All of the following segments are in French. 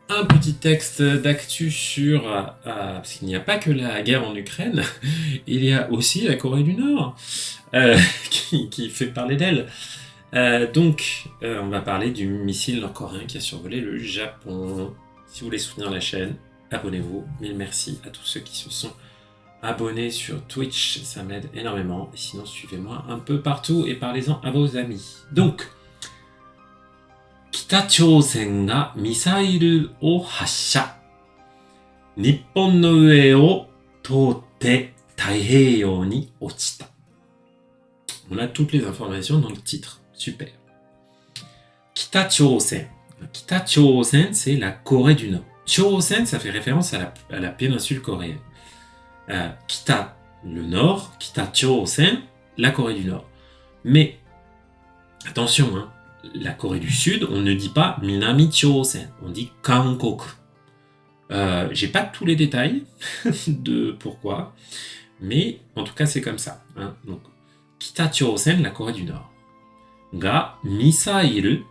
un petit texte d'actu sur... parce qu'il n'y a pas que la guerre en Ukraine, il y a aussi la Corée du Nord qui fait parler d'elle. On va parler du missile nord-coréen qui a survolé le Japon. Si vous voulez soutenir la chaîne, abonnez-vous. Mille merci à tous ceux qui se sont abonnés sur Twitch, ça m'aide énormément. Et sinon, suivez-moi un peu partout et parlez-en à vos amis. Donc, 北朝鮮がミサイルを発射。日本の上を通って太平洋に落ちた。On a toutes les informations dans le titre. Super. 北朝鮮。北朝鮮, c'est la Corée du Nord. Chosen, ça fait référence à la péninsule coréenne. Kita, le Nord. Kita Chosen, la Corée du Nord. Mais, attention, hein, la Corée du Sud, on ne dit pas Minami Chosen, on dit Kangkoku. J'ai pas tous les détails de pourquoi, mais en tout cas, c'est comme ça. Hein. Donc, Kita Chosen, la Corée du Nord. Ga missile,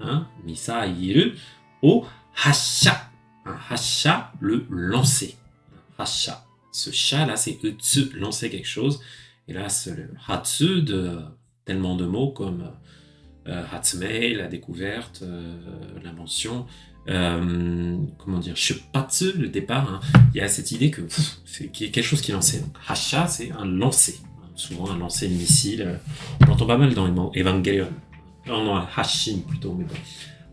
hein, missile, au hasha. Hasha, le lancer. Hasha. Ce chat là, c'est utsu, lancer quelque chose. Et là, c'est le hatsu de tellement de mots comme hatsumei, la découverte, l'invention. Comment dire, shupatsu, le départ. Hein. Il y a cette idée que c'est quelque chose qui est lancé. Donc, hasha, c'est un lancer. Souvent un lancer de missile. On l'entend pas mal dans les mots Evangelion. Non, hashin plutôt, mais bon.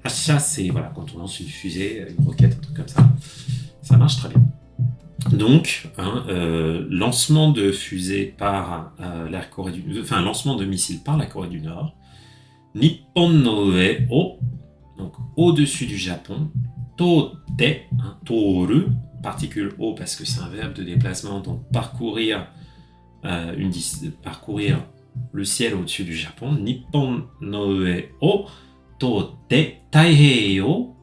Hasha, c'est voilà, quand on lance une fusée, une roquette, un truc comme ça. Ça marche très bien. Donc, lancement de fusée par la Corée du Nord, enfin, lancement de missiles par la Corée du Nord. Nippon no ue o, donc au-dessus du Japon. Tote, toru, particule o parce que c'est un verbe de déplacement, donc parcourir parcourir le ciel au-dessus du Japon. Nippon no ue o tote taiheiyo,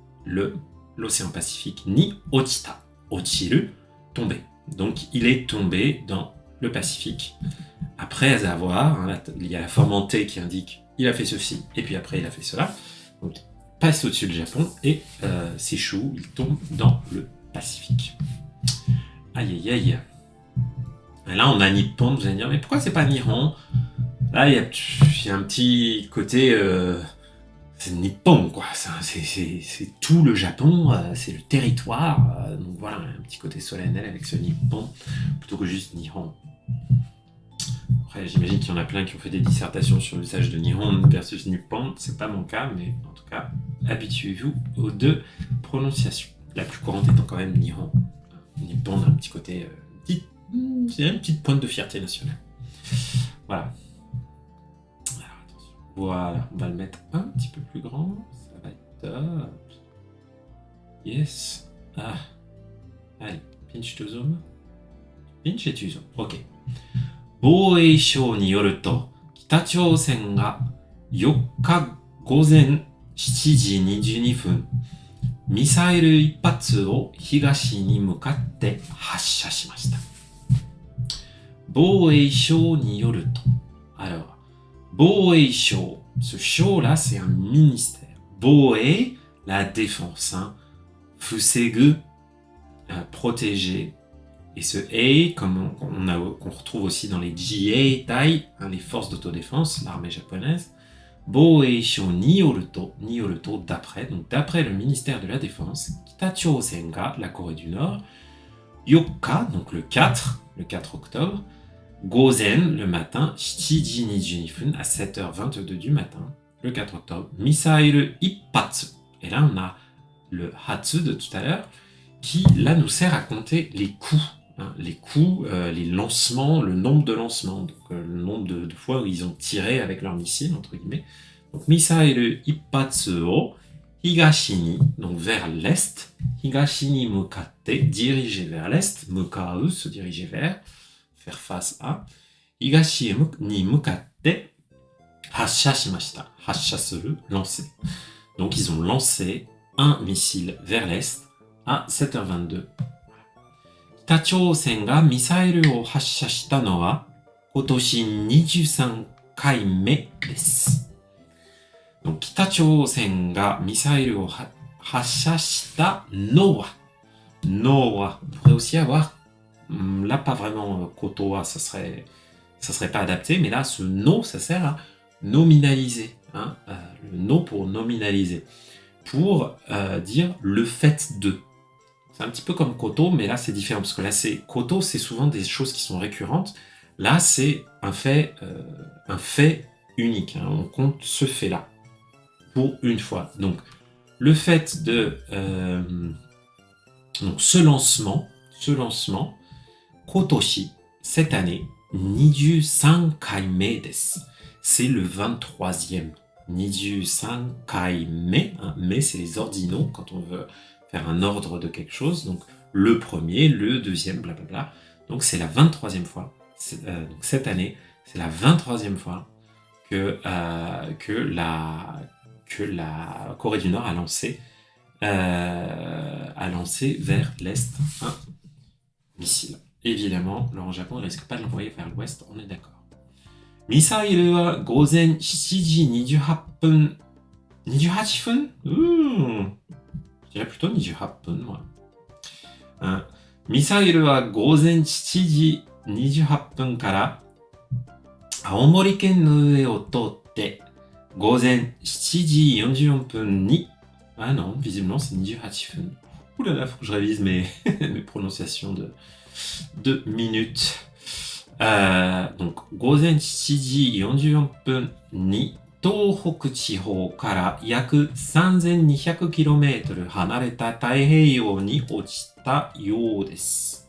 l'océan Pacifique, ni ochita, ochiru, tomber. Donc il est tombé dans le Pacifique après avoir, hein, il y a la forme en T qui indique il a fait ceci et puis après il a fait cela. Donc passe au-dessus du Japon et s'échoue, il tombe dans le Pacifique. Aïe aïe aïe. Et là on a Nippon, vous allez me dire mais pourquoi c'est pas Nihon? Là il y a un petit côté c'est Nippon quoi, c'est tout le Japon, c'est le territoire, donc voilà un petit côté solennel avec ce Nippon plutôt que juste Nihon. Après j'imagine qu'il y en a plein qui ont fait des dissertations sur l'usage de Nihon versus Nippon, c'est pas mon cas, mais en tout cas habituez-vous aux deux prononciations. La plus courante étant quand même Nihon. Nippon a un petit côté, c'est une petite pointe de fierté nationale. Voilà. Voilà, on va le mettre un petit peu plus grand. Ça va être top. Yes. Ah. Allez, pinch to zoom. Pinch et tu zoom. Ok. 防衛省によると、北朝鮮が4日午前7時22分、ミサイル1発を東に向かって発射しました。防衛省によると。Alors, Boei-sho, ce sho là c'est un ministère. Boei, la défense. Hein. Fusegu, protéger. Et ce ei, comme qu'on retrouve aussi dans les Jieitai, hein, les forces d'autodéfense, l'armée japonaise. Boei-sho ni yoruto, d'après. Donc d'après le ministère de la Défense, Kita-chosen ga, la Corée du Nord, Yokka, donc le 4 octobre, Gozen, le matin, Shiji ni junifun, à 7h22 du matin, le 4 octobre, Misail Ippatsu. Et là, on a le Hatsu de tout à l'heure, qui, là, nous sert à compter les coups. Hein, les coups, les lancements, le nombre de lancements, donc le nombre de fois où ils ont tiré avec leur missile, entre guillemets. Donc, Misail Ippatsu o Higashi ni, donc vers l'est, Higashi ni mukatte, diriger vers l'est, mukau, se diriger vers, faire face à, Higashi ni mukatte, hasha shimashita, hasha suru, lancer. Donc ils ont lancé un missile vers l'est à 7h22. 北朝鮮がミサイルを発射したのは今年23回目です。Donc 北朝鮮がミサイルを hashashita no wa. No wa. On pourrait aussi avoir, là pas vraiment koto wa, ça serait pas adapté, mais là ce no, ça sert à nominaliser. Hein, le no pour nominaliser. Pour dire le fait de. C'est un petit peu comme koto, mais là c'est différent, parce que là koto, c'est souvent des choses qui sont récurrentes. Là c'est un fait unique, hein. On compte ce fait-là pour une fois. Donc le fait de donc ce lancement, kotoshi, cette année, 23 desu. C'est le 23e. 23 hein, mais c'est les ordinaux quand on veut faire un ordre de quelque chose. Donc le premier, le deuxième, blablabla. Donc c'est la 23e fois. Donc cette année, c'est la 23e fois que la Corée du Nord a lancé vers l'Est un missile. Évidemment, le Japon ne risque pas de l'envoyer vers l'Ouest, on est d'accord. Misaïl wa gozen 7 ji 28 分 28 分 Je dirais plutôt 28 分, moi. Misaïl wa gozen 7 ji 28 分から Aomori ken no ue o totte gozen 7 ji 44 分に Ah non, visiblement c'est 28 分. Ouh là là, faut que je révise mes prononciations de minutes. Donc, 午前7時44分に東北地方から約 3200km 離れた太平洋に落ちたようです。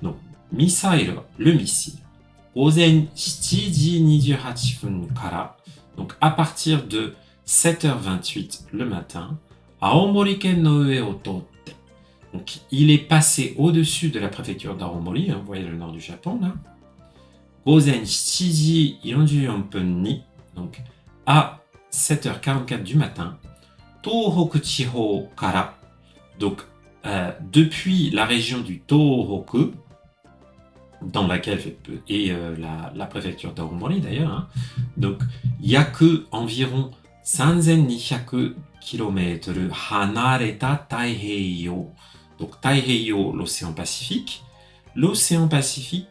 Donc, ミサイルは le missile. 午前7時28分から donc à partir de 7h28 le matin, Aomori ken no ue o totte. Donc, il est passé au-dessus de la préfecture d'Aomori, hein, vous voyez le nord du Japon, là. Gozen 7時44分に, donc à 7h44 du matin, 東北地方から, donc depuis la région du Tohoku, dans laquelle est la préfecture d'Aomori d'ailleurs, hein, donc yaku environ 3200 km 離れた太平洋. Donc Taiheiyo, l'océan Pacifique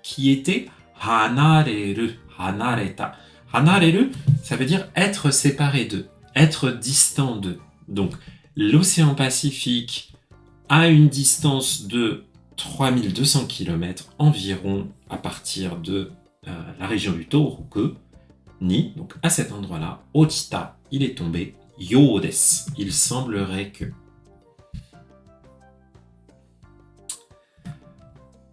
qui était hanareru, hanareta. Hanareru, ça veut dire être séparé d'eux, être distant d'eux. Donc l'océan Pacifique a une distance de 3200 km environ à partir de la région du Tohoku ni, donc à cet endroit-là, ochita, il est tombé, yo desu, il semblerait que.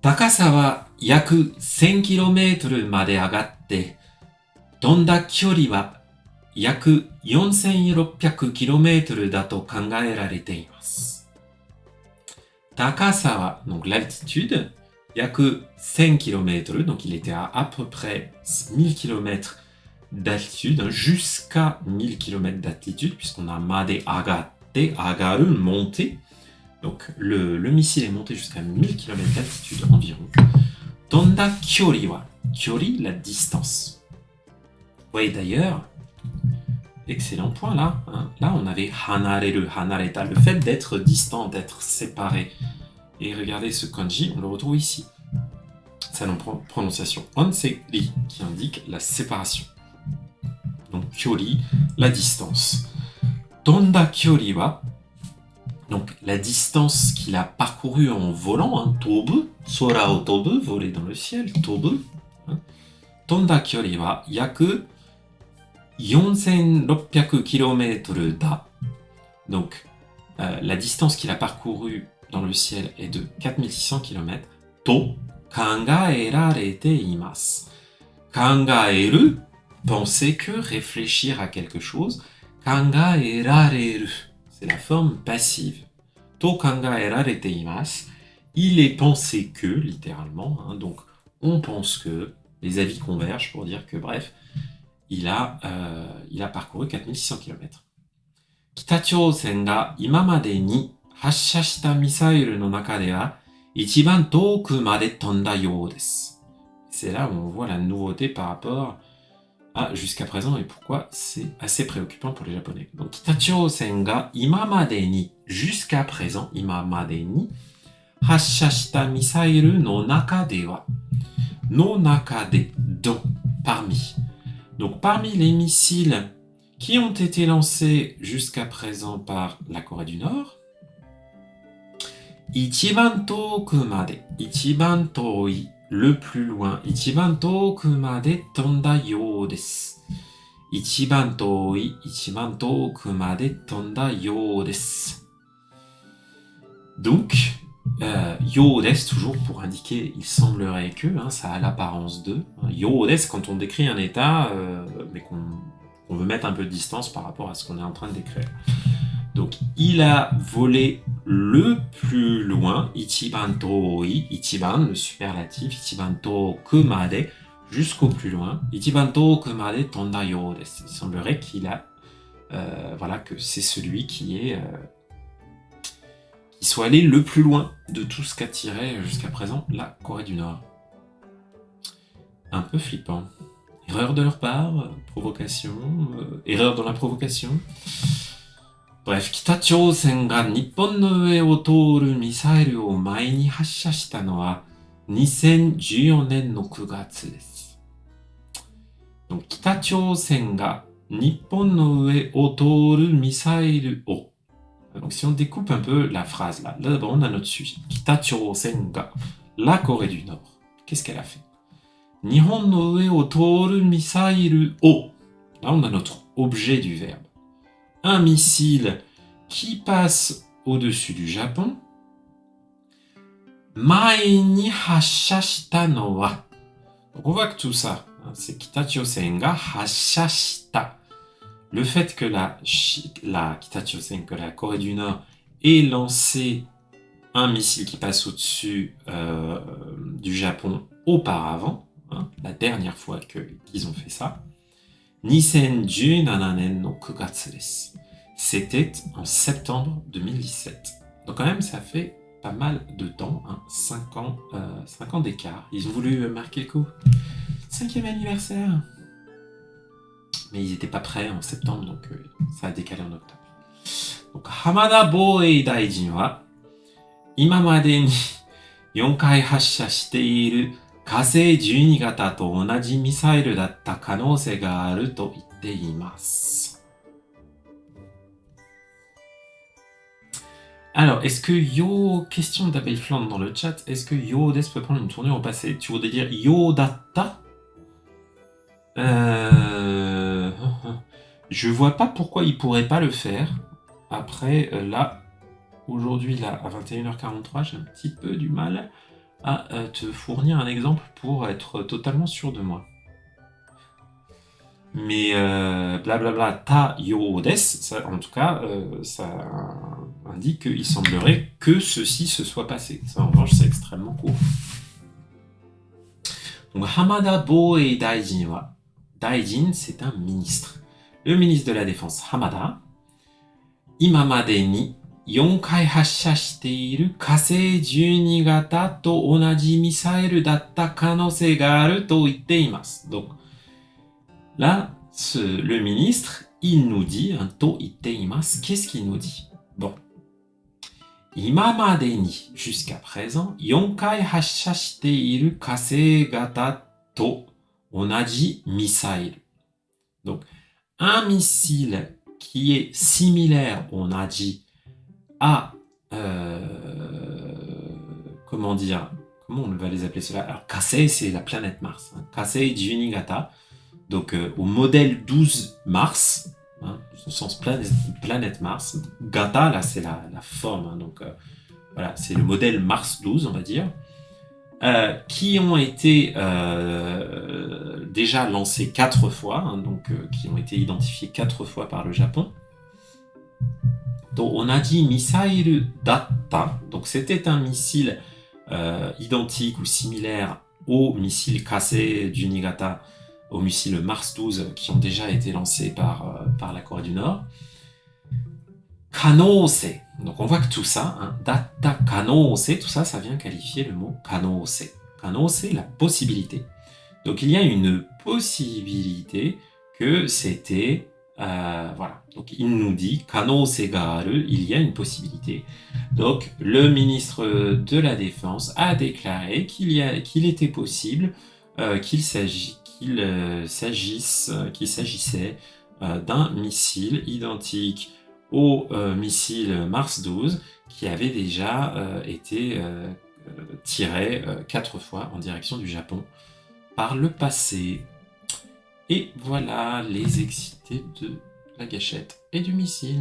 高さは約 1000km まで上がって、飛んだ距離は約 4600km だと考えられています。高さは donc l'altitude, 約 1000km, donc il était à peu près 1000 km d'altitude, jusqu'à 1000 km d'altitude, puisqu'on a made agatte, agaru, monter. Donc le missile est monté jusqu'à 1000 km d'altitude environ. Tonda kyori wa, kyori, la distance. Vous voyez d'ailleurs, excellent point là, hein. Là on avait hanareru, hanareta, le fait d'être distant, d'être séparé. Et regardez ce kanji, on le retrouve ici. C'est la prononciation onseri qui indique la séparation. Donc kyori, la distance. Tonda kyori wa, donc la distance qu'il a parcourue en volant, hein, tobu, sora o tobu, voler dans le ciel, tobu. Hein. Tonda kyori wa yaku 4600 km da. Donc la distance qu'il a parcourue dans le ciel est de 4600 km. To kangaerarete imasu. Kangaeru, penser que, réfléchir à quelque chose. Kangaerareru, c'est la forme passive. To kangaerarete imasu. Il est pensé que, littéralement, hein, donc on pense que, les avis convergent pour dire que, bref, il a parcouru 4600 km. Kitachousen ga imamade ni hassha shita misailu no naka de wa ichiban toku made tonda you desu. C'est là où on voit la nouveauté par rapport à jusqu'à présent et pourquoi c'est assez préoccupant pour les Japonais. Donc Kitachousen ga imamade ni jusqu'à présent, imamade ni, hashashita misairu no naka de wa, no naka de, dont, parmi. Donc parmi les missiles qui ont été lancés jusqu'à présent par la Corée du Nord, ichiban toku made, ichiban toi, le plus loin, ichiban toku made tonda you desu. Ichiban toi, ichiban toku made tonda you desu. Donc, yo desu, toujours pour indiquer, il semblerait que, ça a l'apparence de. Yo desu, quand on décrit un état, mais qu'on veut mettre un peu de distance par rapport à ce qu'on est en train de décrire. Donc, il a volé le plus loin, ichiban toi, ichiban, le superlatif, ichiban toku made, jusqu'au plus loin, ichiban toku made tonda yo desu. Il semblerait qu'il a, que c'est celui qui soit allé le plus loin de tout ce qu'a tiré jusqu'à présent la Corée du Nord. Un peu flippant. Erreur de leur part, provocation, erreur dans la provocation. Bref, Kita-Chōsen ga Nippon no ue o toru misail o mae ni hassha shita no wa 2014年の9月です。Donc, Kita-Chōsen ga Nippon no ue o toru misail o. Donc, si on découpe un peu la phrase là d'abord on a notre sujet. Kita-Chōsen ga, la Corée du Nord. Qu'est-ce qu'elle a fait? Nihon no ue o toru misail o. Là, on a notre objet du verbe. Un missile qui passe au-dessus du Japon. Mae ni hassha shita no wa. Donc on voit que tout ça, c'est Kita-Chōsen ga hassha shita. Le fait que la Kita-Chōsen, que la Corée du Nord, ait lancé un missile qui passe au-dessus du Japon auparavant, la dernière fois qu'ils ont fait ça, 2017年の9月です。C'était en septembre 2017. Donc quand même, ça fait pas mal de temps, 5 ans d'écart. Ils ont voulu marquer le coup. 5e anniversaire. Mais ils n'étaient pas prêts en septembre, donc ça a décalé en octobre. Donc Hamada Boei Daijin wa, imamade ni 4回発射している火星12型と同じミサイルだった可能性があると言っています。Alors, est-ce que Yo, question d'Abel Flandre dans le chat, est-ce que Yo Des peut prendre une tournure au passé? Tu voudrais dire Yo Datta? Je vois pas pourquoi il pourrait pas le faire. Après, là, aujourd'hui, là, à 21h43, j'ai un petit peu du mal à te fournir un exemple pour être totalement sûr de moi. Mais blablabla ta yo des, ça, en tout cas, ça indique qu'il semblerait que ceci se soit passé. Ça, en revanche, c'est extrêmement court. Donc, Hamada Boei Daijin wa, Daijin, c'est un ministre. Le ministre de la Défense, Hamada, imamade ni 4回発射している火星12型と同じミサイルだった可能性があると言っています。Donc, là, le ministre, il nous dit, to itte imasu, qu'est-ce qu'il nous dit? Bon. Imamade ni, jusqu'à présent, 4回発射している火星型と同じミサイル. Donc, un missile qui est similaire, on a dit, à comment on va les appeler cela? Alors, Kasei, c'est la planète Mars. Kasei Juni Gata, donc au modèle 12 Mars, au sens planète Mars. Gata, là, c'est la forme. Donc, voilà, c'est le modèle Mars 12, on va dire. Qui ont été déjà lancés 4 fois, donc qui ont été identifiés 4 fois par le Japon. Donc, on a dit missile datta, donc c'était un missile identique ou similaire au missile Kasei du Niigata, au missile Mars 12 qui ont déjà été lancés par la Corée du Nord. Kanose, donc on voit que tout ça, datta kanose, tout ça, ça vient qualifier le mot kanose. Kanose, la possibilité. Donc il y a une possibilité que c'était Voilà. Donc, il nous dit Kanosegaru, il y a une possibilité. Donc, le ministre de la Défense a déclaré qu'il était possible qu'il s'agissait d'un missile identique au missile Mars 12 qui avait déjà été tiré 4 fois en direction du Japon par le passé. Et voilà les excités de la gâchette et du missile.